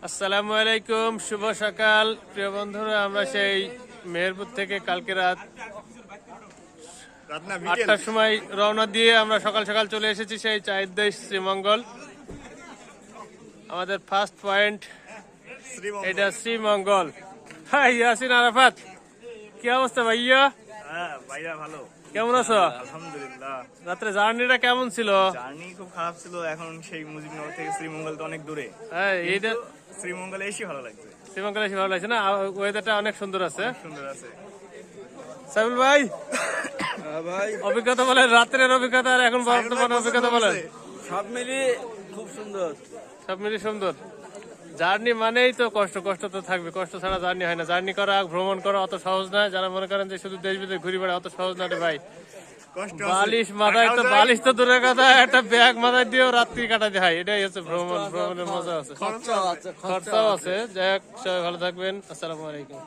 আসসালামু আলাইকুম, শুভ সকাল প্রিয় বন্ধুরা। আমরা সেই মেহেরপুর থেকে কালকে রাত 8টার সময় রওনা দিয়ে আমরা সকাল সকাল চলে এসেছি সেই চায়ের দেশ শ্রীমঙ্গল। আমাদের ফার্স্ট পয়েন্ট এটা শ্রীমঙ্গল। হাই ইয়াসিন আরাফাত, কি অবস্থা ভাইয়া? ভাইয়া ভালো, কেমন আছো? আলহামদুলিল্লাহ। রাত্রে জার্নিটা কেমন ছিল? জার্নি খুব খারাপ ছিল। এখন সেই মুজিবনগর থেকে শ্রীমঙ্গল তো অনেক দূরে। হ্যাঁ, এইটা শ্রীমঙ্গলে এসে ভালো লাগছে। শ্রীমঙ্গল এসে ভালো লাগছে না? ওয়েদারটা অনেক সুন্দর আছে। সুন্দর আছে। সাইবুল ভাই, ভাই অভিজ্ঞতা বলেন, রাত্রের অভিজ্ঞতা আর এখন বর্তমান অভিজ্ঞতা বলেন। সব মিলিয়ে খুব সুন্দর। সব মিলিয়ে সুন্দর। জার্নি মানেই তো কষ্ট, কষ্ট তো থাকবে, কষ্ট ছাড়া জার্নি হয় না। জার্নি করা, ভ্রমণ করা অত সহজ না। যারা মনে করেন যে শুধু দেশ বিদেশ ঘুরে বেড়া, অত সহজ না রে ভাই। বালিশ মাথায় তো, বালিশ তো দূরের কথা, একটা ব্যাগ মাথায় দিয়েও রাত্রি কাটাতে হয়। এটাই হচ্ছে ভ্রমণ, ভ্রমণের মজা আছে, খরচাও আছে। যাই হোক, সবাই ভালো থাকবেন। আসসালামু আলাইকুম।